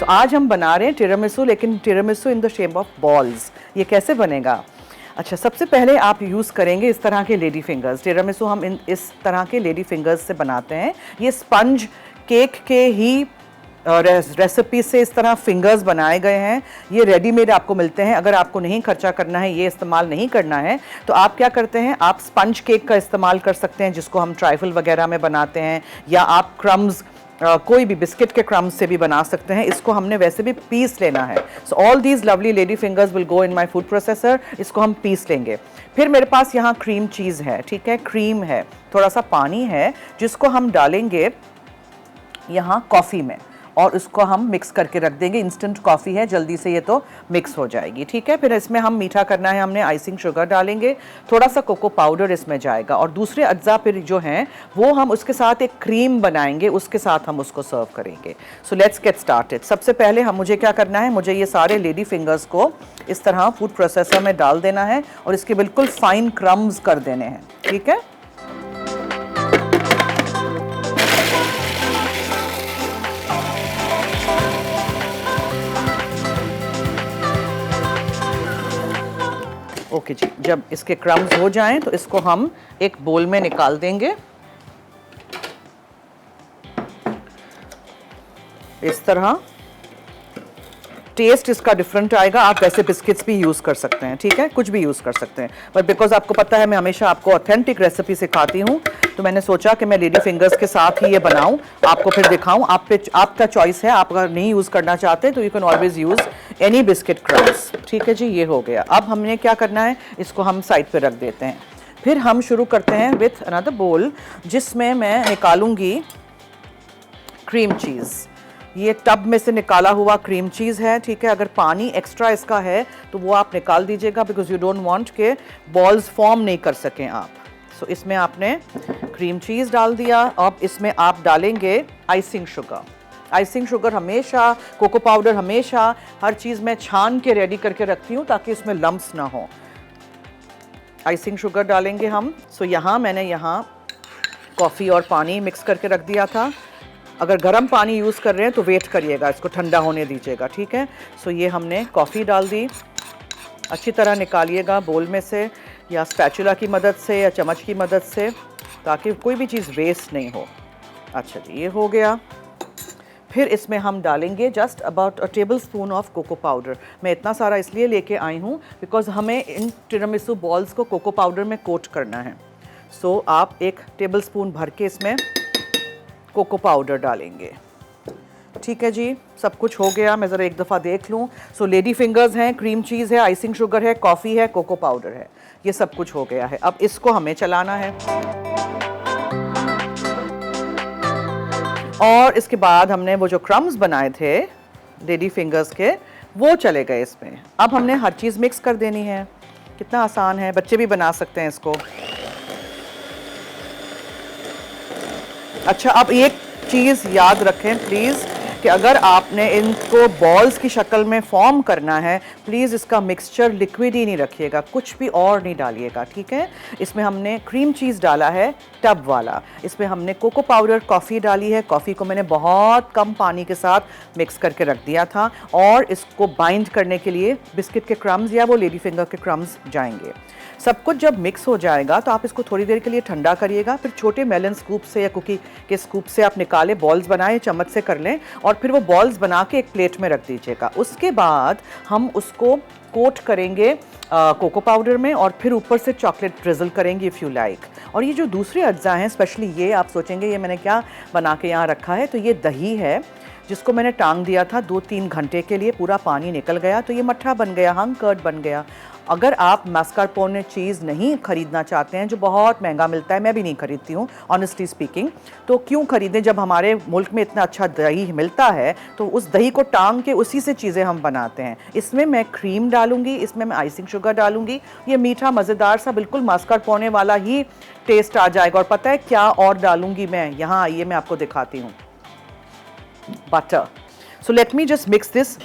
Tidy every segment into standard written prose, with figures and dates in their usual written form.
आज हम बना रहे हैं टिरामिसू, लेकिन tiramisu in the shape of balls. ये कैसे बनेगा? अच्छा, सबसे पहले आप यूज़ करेंगे इस तरह के लेडी फिंगर्स। टिरामिसू हम इस तरह के लेडी फिंगर्स से बनाते हैं। ये स्पंज केक के ही रेसिपी से इस तरह फिंगर्स बनाए गए हैं। ये रेडीमेड आपको मिलते हैं। अगर आपको नहीं खर्चा करना है, ये इस्तेमाल नहीं करना है, तो आप क्या करते हैं, आप स्पंज केक का इस्तेमाल कर सकते हैं, जिसको हम ट्राइफल वगैरह में बनाते हैं, या आप क्रम्स कोई भी बिस्किट के क्रम्स से भी बना सकते हैं। इसको हमने वैसे भी पीस लेना है। So all these lovely lady fingers will go in my food processor. इसको हम पीस लेंगे। फिर मेरे पास यहाँ क्रीम चीज़ है, ठीक है, क्रीम है, थोड़ा सा पानी है, जिसको हम डालेंगे यहाँ कॉफ़ी में, और उसको हम मिक्स करके रख देंगे। इंस्टेंट कॉफ़ी है, जल्दी से ये तो मिक्स हो जाएगी, ठीक है। फिर इसमें हम मीठा करना है, हमने आइसिंग शुगर डालेंगे, थोड़ा सा कोको पाउडर इसमें जाएगा, और दूसरे अज्जा फिर जो हैं वो हम उसके साथ एक क्रीम बनाएंगे, उसके साथ हम उसको सर्व करेंगे। So let's get started. सबसे पहले मुझे क्या करना है, मुझे ये सारे लेडी फिंगर्स को इस तरह फूड प्रोसेसर में डाल देना है और इसके बिल्कुल फाइन क्रम्स कर देने हैं, ठीक है। ओके जी, जब इसके क्रम्स हो जाएं तो इसको हम एक बोल में निकाल देंगे इस तरह। टेस्ट इसका डिफरेंट आएगा। आप वैसे बिस्किट्स भी यूज़ कर सकते हैं, ठीक है, कुछ भी यूज़ कर सकते हैं, बट बिकॉज आपको पता है मैं हमेशा आपको ऑथेंटिक रेसिपी सिखाती हूँ, तो मैंने सोचा कि मैं लेडी फिंगर्स के साथ ही ये बनाऊं, आपको फिर दिखाऊं। आपका चॉइस है, आप अगर नहीं यूज़ करना चाहते तो you can always use any biscuit crumbs, ठीक है जी। ये हो गया। अब हमने क्या करना है, इसको हम साइड पे रख देते हैं। फिर हम शुरू करते हैं विथ अनदर बोल, जिसमें मैं निकालूंगी क्रीम चीज़। ये टब में से निकाला हुआ क्रीम चीज़ है, ठीक है। अगर पानी एक्स्ट्रा इसका है तो वो आप निकाल दीजिएगा, बिकॉज यू डोंट वांट के बॉल्स फॉर्म नहीं कर सकें आप। सो इसमें आपने क्रीम चीज़ डाल दिया। अब इसमें आप डालेंगे आइसिंग शुगर। आइसिंग शुगर हमेशा, कोको पाउडर हमेशा, हर चीज़ में छान के रेडी करके रखती हूँ ताकि इसमें लम्स ना हो। आइसिंग शुगर डालेंगे हम। सो यहाँ मैंने कॉफ़ी और पानी मिक्स करके रख दिया था। अगर गर्म पानी यूज़ कर रहे हैं तो वेट करिएगा, इसको ठंडा होने दीजिएगा, ठीक है। सो ये हमने कॉफ़ी डाल दी। अच्छी तरह निकालिएगा बोल में से, या स्पैचुला की मदद से या चम्मच की मदद से, ताकि कोई भी चीज़ वेस्ट नहीं हो। अच्छा जी, ये हो गया। फिर इसमें हम डालेंगे just about a tablespoon of cocoa powder. मैं इतना सारा इसलिए लेके आई हूँ बिकॉज हमें इन टिरामिसू बॉल्स को कोको पाउडर में कोट करना है। सो आप एक टेबल स्पून भर के इसमें कोको पाउडर डालेंगे, ठीक है जी। सब कुछ हो गया। मैं ज़रा एक दफ़ा देख लूँ। सो लेडी फिंगर्स हैं, क्रीम चीज़ है, आइसिंग शुगर है, कॉफ़ी है, कोको पाउडर है, ये सब कुछ हो गया है। अब इसको हमें चलाना है, और इसके बाद हमने वो जो क्रम्स बनाए थे लेडी फिंगर्स के, वो चले गए इसमें। अब हमने हर चीज़ मिक्स कर देनी है। कितना आसान है, बच्चे भी बना सकते हैं इसको। अच्छा, अब एक चीज़ याद रखें प्लीज़, कि अगर आपने इनको बॉल्स की शक्ल में फॉर्म करना है, प्लीज़ इसका मिक्सचर लिक्विड ही नहीं रखिएगा, कुछ भी और नहीं डालिएगा, ठीक है। इसमें हमने क्रीम चीज़ डाला है टब वाला, इसमें हमने कोको पाउडर, कॉफ़ी डाली है। कॉफ़ी को मैंने बहुत कम पानी के साथ मिक्स करके रख दिया था, और इसको बाइंड करने के लिए बिस्किट के क्रम्स या वो लेडी फिंगर के क्रम्स जाएंगे। सब कुछ जब मिक्स हो जाएगा तो आप इसको थोड़ी देर के लिए ठंडा करिएगा। फिर छोटे मेलन स्कूप से या कुकी के स्कूप से आप निकाले, बॉल्स बनाए, चम्मच से कर लें, और फिर वो बॉल्स बना के एक प्लेट में रख दीजिएगा। उसके बाद हम उसको कोट करेंगे कोको पाउडर में, और फिर ऊपर से चॉकलेट ड्रिजल करेंगे इफ़ यू लाइक। और ये जो दूसरे अज्जा हैं, स्पेशली ये आप सोचेंगे ये मैंने क्या बना के यहाँ रखा है, तो ये दही है जिसको मैंने टांग दिया था 2-3 घंटे के लिए। पूरा पानी निकल गया तो ये मट्ठा बन गया, हंग कर्ड बन गया। अगर आप मास्कारपोने चीज़ नहीं ख़रीदना चाहते हैं, जो बहुत महंगा मिलता है, मैं भी नहीं ख़रीदती हूँ ऑनेस्टली स्पीकिंग, तो क्यों ख़रीदें जब हमारे मुल्क में इतना अच्छा दही मिलता है। तो उस दही को टांग के उसी से चीज़ें हम बनाते हैं। इसमें मैं क्रीम डालूंगी, इसमें मैं आइसिंग शुगर डालूंगी। ये मीठा मज़ेदार सा बिल्कुल मास्कारपोने वाला ही टेस्ट आ जाएगा। और पता है क्या और डालूंगी मैं, यहाँ आइए मैं आपको दिखाती हूँ, butter. So let me just mix this.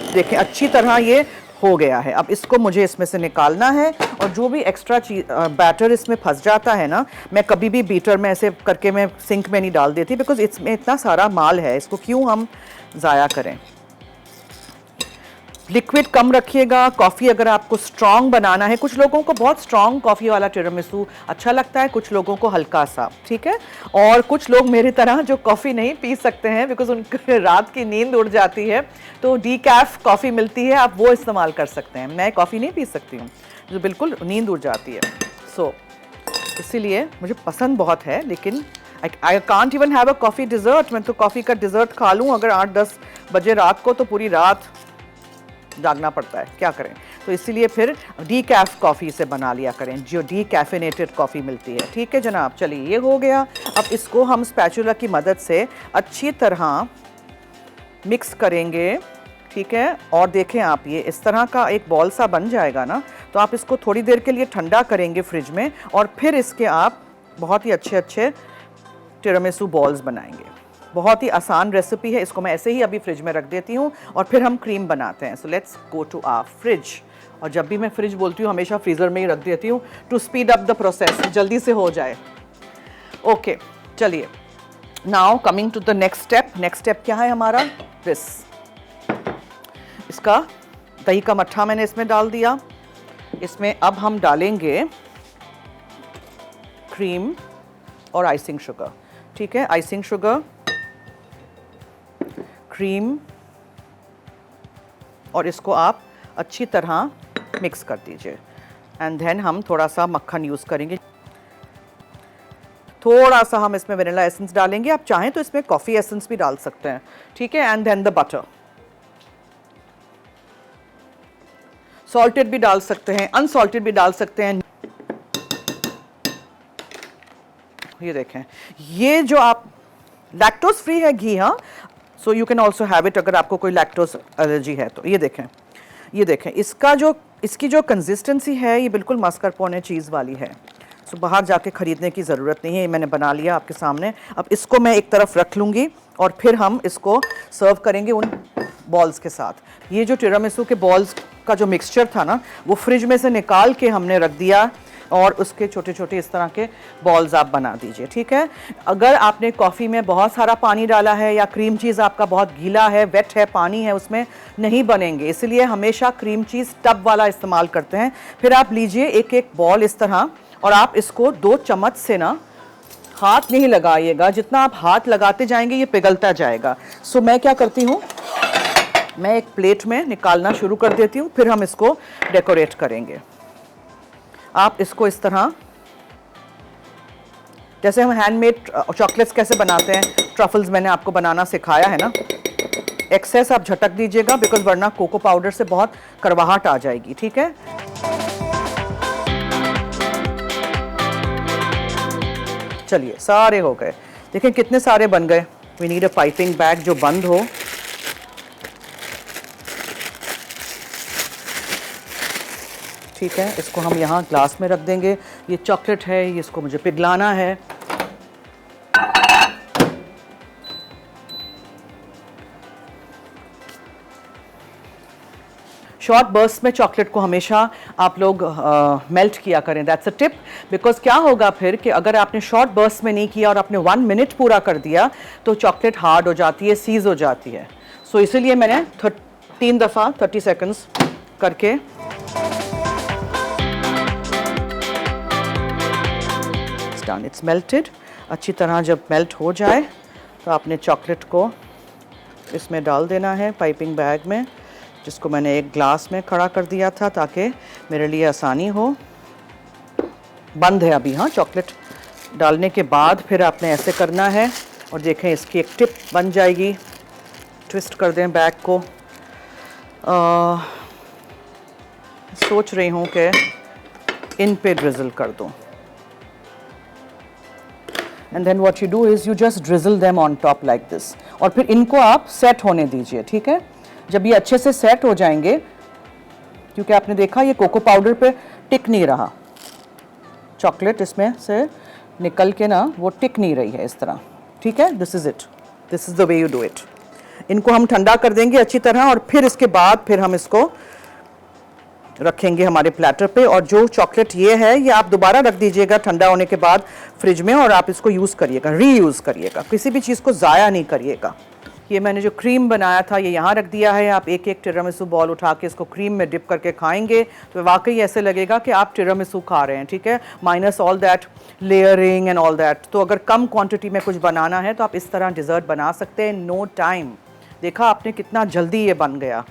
देखें अच्छी तरह ये हो गया है। अब इसको मुझे इसमें से निकालना है और जो भी एक्स्ट्रा बैटर इसमें फंस जाता है ना, मैं कभी भी बीटर में ऐसे करके मैं सिंक में नहीं डाल देती, बिकॉज इसमें इतना सारा माल है, इसको क्यों हम ज़ाया करें। लिक्विड कम रखिएगा। कॉफ़ी अगर आपको स्ट्रॉन्ग बनाना है, कुछ लोगों को बहुत स्ट्रॉन्ग कॉफ़ी वाला टिरामिसू अच्छा लगता है, कुछ लोगों को हल्का सा, ठीक है। और कुछ लोग मेरी तरह जो कॉफ़ी नहीं पी सकते हैं बिकॉज उनकी रात की नींद उड़ जाती है, तो डीकैफ कॉफ़ी मिलती है, आप वो इस्तेमाल कर सकते हैं। मैं कॉफ़ी नहीं पी सकती हूँ, जो बिल्कुल नींद उड़ जाती है। सो इसीलिए मुझे पसंद बहुत है, लेकिन I can't even have a coffee dessert. मैं तो कॉफ़ी का डिज़र्ट खा लूँ अगर 8-10 बजे रात को, तो पूरी रात जागना पड़ता है, क्या करें। तो इसीलिए फिर डीकैफ कॉफ़ी से बना लिया करें, जो डीकैफिनेटेड कॉफ़ी मिलती है, ठीक है जनाब। चलिए ये हो गया। अब इसको हम स्पैचुला की मदद से अच्छी तरह मिक्स करेंगे, ठीक है। और देखें आप, ये इस तरह का एक बॉल सा बन जाएगा ना, तो आप इसको थोड़ी देर के लिए ठंडा करेंगे फ्रिज में, और फिर इसके आप बहुत ही अच्छे अच्छे टिरामिसू बॉल्स बनाएंगे। बहुत ही आसान रेसिपी है। इसको मैं ऐसे ही अभी फ्रिज में रख देती हूँ और फिर हम क्रीम बनाते हैं। So let's go to our fridge. और जब भी मैं फ्रिज बोलती हूँ हमेशा फ्रीज़र में ही रख देती हूँ, to speed up the process, जल्दी से हो जाए। ओके चलिए, now coming to the next step. Next step क्या है हमारा? दिस, इसका दही का मट्ठा मैंने इसमें डाल दिया। इसमें अब हम डालेंगे क्रीम और आइसिंग शुगर, ठीक है। आइसिंग शुगर, क्रीम, और इसको आप अच्छी तरह मिक्स कर दीजिए। एंड देन हम थोड़ा सा मक्खन यूज़ करेंगे, थोड़ा सा हम इसमें वनीला एसेंस डालेंगे। आप चाहें तो इसमें कॉफ़ी एसेंस भी डाल सकते हैं, ठीक है। And then the butter, salted भी डाल सकते हैं, अनसॉल्टेड भी डाल सकते हैं। ये देखें, ये जो आप लैक्टोज फ्री है घी, हाँ, so you can also have it अगर आपको कोई लैक्टोज एलर्जी है तो। ये देखें, ये देखें, इसकी जो कंसिस्टेंसी है ये बिल्कुल मस्कारपोने चीज़ वाली है। सो बाहर जाके ख़रीदने की ज़रूरत नहीं है, ये मैंने बना लिया आपके सामने। अब इसको मैं एक तरफ रख लूँगी और फिर हम इसको सर्व करेंगे उन बॉल्स के साथ। ये जो टिरामिसू के बॉल्स का जो मिक्सचर था ना, वो फ्रिज में से निकाल के हमने रख दिया, और उसके छोटे छोटे इस तरह के बॉल्स आप बना दीजिए, ठीक है। अगर आपने कॉफ़ी में बहुत सारा पानी डाला है या क्रीम चीज़ आपका बहुत गीला है, वेट है, पानी है, उसमें नहीं बनेंगे। इसलिए हमेशा क्रीम चीज़ टब वाला इस्तेमाल करते हैं। फिर आप लीजिए एक एक बॉल इस तरह, और आप इसको 2 चम्मच से ना, हाथ नहीं लगाइएगा, जितना आप हाथ लगाते जाएंगे ये पिघलता जाएगा। सो मैं क्या करती हूँ, मैं एक प्लेट में निकालना शुरू कर देती हूँ, फिर हम इसको डेकोरेट करेंगे। आप इसको इस तरह, जैसे हम हैंडमेड चॉकलेट्स कैसे बनाते हैं, ट्रफल्स मैंने आपको बनाना सिखाया है ना, एक्सेस आप झटक दीजिएगा, बिकॉज वरना कोको पाउडर से बहुत कड़वाहट आ जाएगी, ठीक है। चलिए सारे हो गए, देखें कितने सारे बन गए। We need a piping bag जो बंद हो। ठीक है, इसको हम यहाँ ग्लास में रख देंगे। ये चॉकलेट है, ये इसको मुझे पिघलाना है। शॉर्ट बर्स्ट में चॉकलेट को हमेशा आप लोग मेल्ट किया करें, दैट्स अ टिप। बिकॉज क्या होगा फिर कि अगर आपने शॉर्ट बर्स्ट में नहीं किया और आपने 1 मिनट पूरा कर दिया तो चॉकलेट हार्ड हो जाती है, सीज हो जाती है। सो इसीलिए मैंने 3 दफ़ा 30 सेकंड्स करके डन, इट्स मेल्टेड। अच्छी तरह जब मेल्ट हो जाए तो आपने चॉकलेट को इसमें डाल देना है पाइपिंग बैग में, जिसको मैंने एक ग्लास में खड़ा कर दिया था ताकि मेरे लिए आसानी हो। बंद है अभी, हाँ, चॉकलेट डालने के बाद फिर आपने ऐसे करना है, और देखें इसकी एक टिप बन जाएगी। ट्विस्ट कर दें बैग को। सोच रही हूँ कि इन पे ड्रिजल कर दूँ, and then what you do is you just drizzle them on top like this, और फिर इनको आप सेट होने दीजिए, ठीक है। जब ये अच्छे से सेट हो जाएंगे, क्योंकि आपने देखा ये कोको पाउडर पे टिक नहीं रहा, चॉकलेट इसमें से निकल के ना वो टिक नहीं रही है इस तरह, ठीक है। This is it, this is the way you do it. इनको हम ठंडा कर देंगे अच्छी तरह, और फिर इसके बाद फिर हम इसको रखेंगे हमारे प्लेटर पे। और जो चॉकलेट ये है, ये आप दोबारा रख दीजिएगा ठंडा होने के बाद फ्रिज में, और आप इसको यूज़ करिएगा, रीयूज़ करिएगा, किसी भी चीज़ को ज़ाया नहीं करिएगा। ये मैंने जो क्रीम बनाया था ये यहाँ रख दिया है। आप एक एक टिरामिसू बॉल उठा के इसको क्रीम में डिप करके खाएंगे तो वाकई ऐसे लगेगा कि आप टिरामिसू खा रहे हैं, ठीक है, minus all that layering and all that. तो अगर कम क्वांटिटी में कुछ बनाना है तो आप इस तरह डिज़र्ट बना सकते हैं, नो टाइम। देखा आपने कितना जल्दी ये बन गया।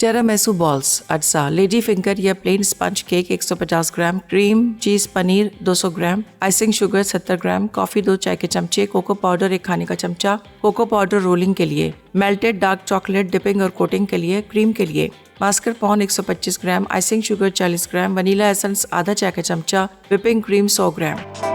टिरामिसू बॉल्स अज्जा, लेडी फिंगर या प्लेन स्पंज केक 150 ग्राम, क्रीम, चीज, पनीर 200 ग्राम, आइसिंग शुगर 70 ग्राम, कॉफी 2 चाय के चमचे, कोको पाउडर 1 खाने का चमचा, कोको पाउडर रोलिंग के लिए, मेल्टेड डार्क चॉकलेट डिपिंग और कोटिंग के लिए, क्रीम के लिए, मास्करपोन 125 ग्राम, आइसिंग शुगर 40 ग्राम, वनीला एसेंस आधा चाय का चमचा, व्हिपिंग क्रीम 100 ग्राम।